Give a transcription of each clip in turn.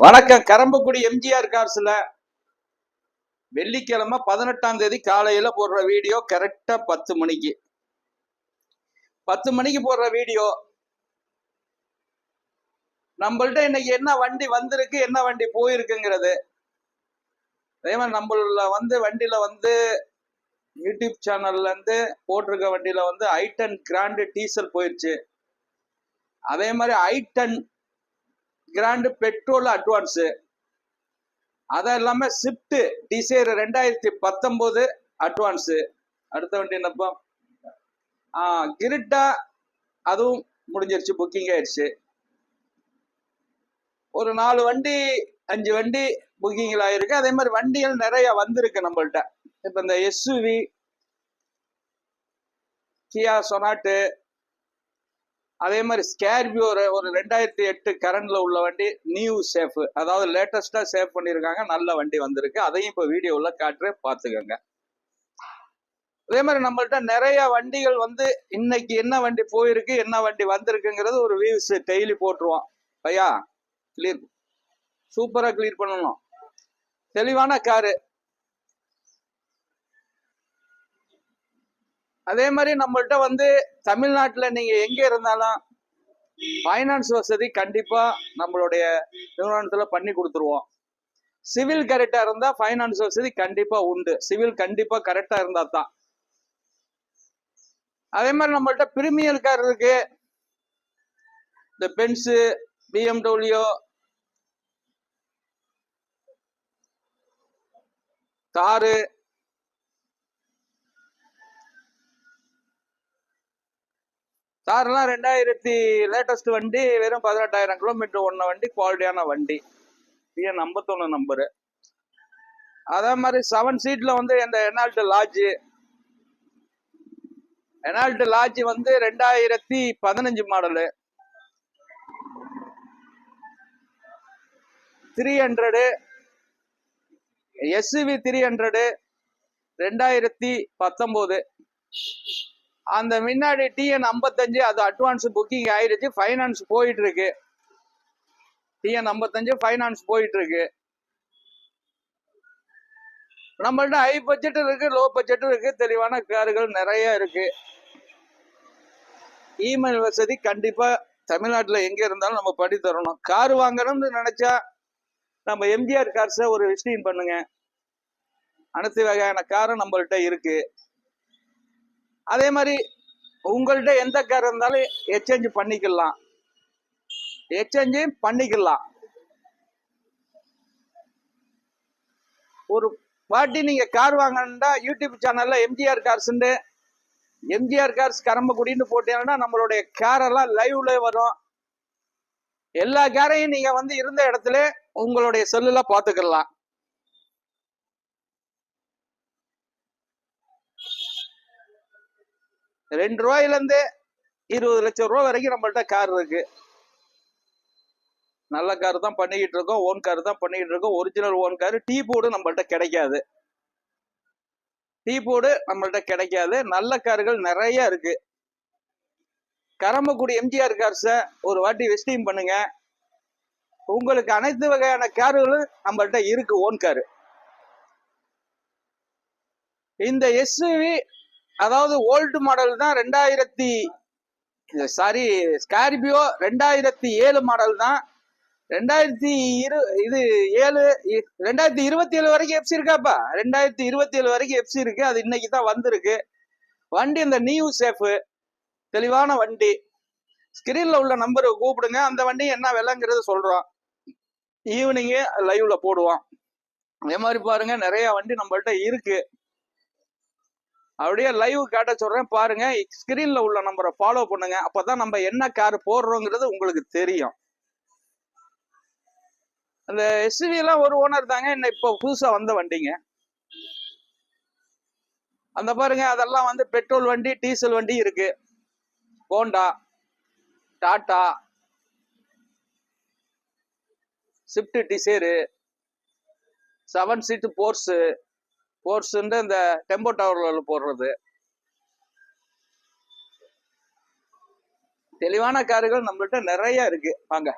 வணக்கம். கரம்பக்குடி எம்ஜிஆர் கார்ஸ்ல வெள்ளிக்கிழமை 18ஆம் தேதி காலையில போடுற வீடியோ கரெக்டா 10 மணிக்கு 10 மணிக்கு போடுற வீடியோ. நம்மள்ட்ட இன்னைக்கு என்ன வண்டி வந்திருக்கு, என்ன வண்டி போயிருக்குங்கிறது. அதே மாதிரி நம்மள வண்டியில யூடியூப் சேனல்ல இருந்து போட்டிருக்க வண்டியில i10 கிராண்டு டீசல் போயிருச்சு. அதே மாதிரி i10 கிராண்டு பெட்ரோல் அட்வான்ஸ். அதை எல்லாமே ஸ்விஃப்ட் டிசைர் 2019 அட்வான்ஸ். அடுத்த வண்டி என்னப்பா, கிரிட்டா, அதுவும் முடிஞ்சிருச்சு, புக்கிங் ஆயிடுச்சு. ஒரு 4 வண்டி 5 வண்டி புக்கிங்ல ஆயிருக்கு. அதே மாதிரி வண்டிகள் நிறைய வந்திருக்கு நம்மள்ட்ட. இப்ப இந்த எஸ்யூவி, கியா சொனாட்டு, அதே மாதிரி ஸ்கார்பியோ ஒரு 2008 கரண்ட்ல உள்ள வண்டி நியூ சேஃப், அதாவது லேட்டஸ்டா சேவ் பண்ணியிருக்காங்க. நல்ல வண்டி வந்திருக்கு. அதையும் இப்போ வீடியோவில் காட்டுறேன், பார்த்துக்கோங்க. அதே மாதிரி நம்மள்ட்ட நிறைய வண்டிகள் இன்னைக்கு என்ன வண்டி போயிருக்கு, என்ன வண்டி வந்திருக்குங்கிறது ஒரு வியூஸ் டெய்லி போட்டுருவோம். ஐயா கிளியர், சூப்பரா கிளியர் பண்ணணும். தெளிவான காரு. அதே மாதிரி நம்மள்ட்ட தமிழ்நாட்டுல நீங்க எங்க இருந்தாலும் ஃபைனான்ஸ் வசதி கண்டிப்பா நம்மளுடைய நிறுவனத்துல பண்ணி கொடுத்துருவோம். சிவில் கரெக்டா இருந்தா ஃபைனான்ஸ் வசதி கண்டிப்பா உண்டு. சிவில் கண்டிப்பா கரெக்டா இருந்தா தான். அதே மாதிரி நம்மள்ட்ட பிரீமியர் கார் இருக்கு. இந்த பென்ஸ், BMW, காரு, கார்லாம் 2000 லேட்டஸ்ட் வண்டி, வெறும் 18,000 கிலோமீட்டர் ஓடின வண்டி, குவாலிட்டியான வண்டி, PN 51 நம்பரு. அதே மாதிரி 7 சீட்ல இந்த எனால்ட் லாட்ஜ் 2015 மாடலு. 300 எஸ்யூவி 300 2019. அந்த முன்னாடி TN 55 அது அட்வான்ஸ் புக்கிங் ஆயிடுச்சு, ஃபைனான்ஸ் போயிட்டு இருக்கு. TN 55 ஃபைனான்ஸ் போயிட்டு இருக்கு. நம்மள்ட்ட ஹை பட்ஜெட் இருக்கு, லோ பட்ஜெட் இருக்கு. தெளிவான கார்கள் நிறைய இருக்கு. இமெயில் வசதி கண்டிப்பா தமிழ்நாட்டில் எங்க இருந்தாலும் நம்ம பண்ணி தரணும். கார் வாங்கணும்னு நினைச்சா நம்ம எம்ஜிஆர் கார்ஸை ஒரு விசிட்டிங் பண்ணுங்க. அனைத்து வகையான காரும் நம்மள்ட்ட இருக்கு. அதே மாதிரி உங்கள்கிட்ட எந்த கார் இருந்தாலும் எக்ஸ்சேஞ்ச் பண்ணிக்கலாம். ஒரு வாட்டி நீங்க கார் வாங்கணும்னா யூடியூப் சேனல்ல எம்ஜிஆர் கார்ஸ் கரம்பக்குடின்னு போட்டீங்கன்னா நம்மளுடைய கார் எல்லாம் லைவ்ல வரும். எல்லா காரையும் நீங்க இருந்த இடத்துல உங்களுடைய செல்லுல பாத்துக்கலாம். ₹2 20 லட்சம் ரூபாய் வரைக்கும் நம்மள்ட்ட கார் இருக்கு. நல்ல கார் தான் பண்ணிக்கிட்டு இருக்கோம். ஓன் கார் தான் பண்ணிக்கிட்டு இருக்கோம். Original own car. Tea board நம்மள்ட்ட கிடைக்காது. நல்ல கார்கள் நிறைய இருக்கு. கரம்பக்குடி எம்ஜிஆர் கார்ஸை ஒரு வாட்டி விசிட்டிங் பண்ணுங்க. உங்களுக்கு அனைத்து வகையான கார்களும் நம்மள்ட்ட இருக்கு, ஓன் காரு. இந்த எஸ்யூவி அதாவது ஓல்டு மாடல் தான். ஸ்கார்பியோ 2007 மாடல் தான். 2027 வரைக்கும் எஃப்சி இருக்காப்பா. 2027 வரைக்கும் எஃப்சி இருக்கு. அது இன்னைக்கு தான் வந்திருக்கு வண்டி. இந்த நியூ சேஃப் தெளிவான வண்டி. ஸ்கிரீன்ல உள்ள நம்பரை கூப்பிடுங்க. அந்த வண்டி என்ன விலைங்கிறது சொல்றோம். ஈவினிங் லைவ்ல போடுவோம். அதே மாதிரி பாருங்க, நிறைய வண்டி நம்மள்ட்ட இருக்கு. அப்படியே லைவ் காட்ட சொல்றேன், பாருங்க. ஸ்கிரீன்ல உள்ள நம்பரை ஃபாலோ பண்ணுங்க. அப்பதான் நம்ம என்ன கார் போடுறோங்கிறது உங்களுக்கு தெரியும். அந்த எஸ்யூவி எல்லாம் ஒரு ஓனர் தாங்க. இன்னும் இப்போ புதுசா வந்த வண்டிங்க. அந்த பாருங்க, அதெல்லாம் பெட்ரோல் வண்டி, டீசல் வண்டி இருக்கு. ஹோண்டா, டாடா, ஸ்விஃப்ட் டிசைரு, 7 சீட்டு போர்ஸ் இந்த டெம்போ டவர்ல போடுறது. தெளிவான கார்கள் நம்மள்ட்ட நிறைய இருக்கு. வாங்க.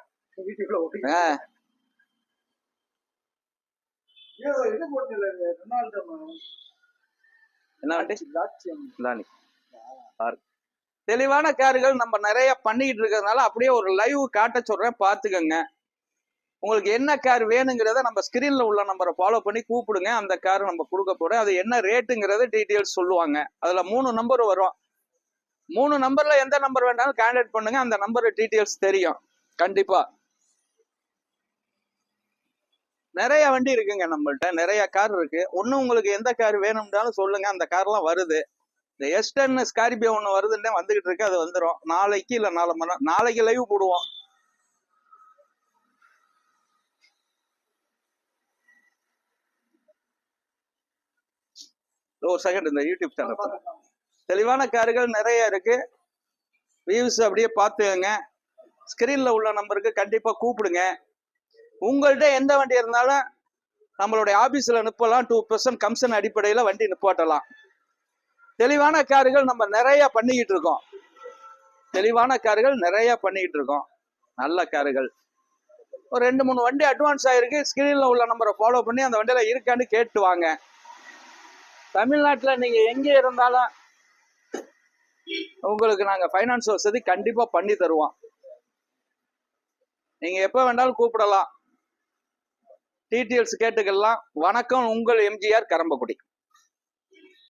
என்ன வண்டி? லானி. தெளிவான கார்கள் நம்ம நிறைய பண்ணிக்கிட்டு இருக்கிறதுனால அப்படியே ஒரு லைவ் காட்ட சொல்றேன், பாத்துக்கோங்க. உங்களுக்கு என்ன கார் வேணுங்கிறத நம்ம ஸ்கிரீன்ல உள்ள நம்பரை ஃபாலோ பண்ணி கூப்பிடுங்க. அந்த கார் நம்ம கொடுக்க போறோம். அது என்ன ரேட்டுங்கிறத டீட்டெயில்ஸ் சொல்லுவாங்க. அதுல 3 நம்பர் வரும். 3 நம்பர்ல எந்த நம்பர் வேண்டாலும் கான்டாக்ட் பண்ணுங்க. அந்த நம்பர் டீட்டெயில்ஸ் தெரியும் கண்டிப்பா. நிறைய வண்டி இருக்குங்க நம்மள்ட்ட, நிறைய கார் இருக்கு. ஒண்ணு உங்களுக்கு எந்த கார் வேணும்னாலும் சொல்லுங்க, அந்த கார்லாம் வருது. இந்த S10 ஸ்கார்பியோ ஒன்று வருதுன்னே வந்துகிட்டு இருக்கு, அது வந்துடும் நாளைக்கு இல்லை 4 மணி நேரம். நாளைக்கு லைவ் போடுவோம். ஒரு செகண்ட், இந்த யூடியூப் சேனல் தெளிவான கார்கள் நிறைய இருக்கு. வியூஸ் அப்படியே பார்த்துக்கங்க. ஸ்கிரீன்ல உள்ள நம்பருக்கு கண்டிப்பா கூப்பிடுங்க. உங்கள்கிட்ட எந்த வண்டி இருந்தாலும் நம்மளுடைய ஆபீஸ்ல நிப்பலாம். 2% கமிஷன் அடிப்படையில் வண்டி நிப்பாட்டலாம். தெளிவான கார்கள் நம்ம நிறைய பண்ணிக்கிட்டு இருக்கோம். தெளிவான கார்கள் நிறைய பண்ணிக்கிட்டு இருக்கோம். நல்ல கார்கள் ஒரு 2-3 வண்டி அட்வான்ஸ் ஆயிருக்கு. ஸ்கிரீன்ல உள்ள நம்பரை ஃபாலோ பண்ணி அந்த வண்டியில இருக்கான்னு கேட்டு வாங்க. தமிழ்நாட்டில் நீங்க எங்க இருந்தாலும் உங்களுக்கு நாங்க ஃபைனான்ஸ் வசதி கண்டிப்பா பண்ணி தருவோம். நீங்க எப்ப வேண்டாலும் கூப்பிடலாம். டீட்டெயில்ஸ் கேட்டுக்கலாம். வணக்கம், உங்கள் எம்ஜிஆர் கரம்பக்குடி.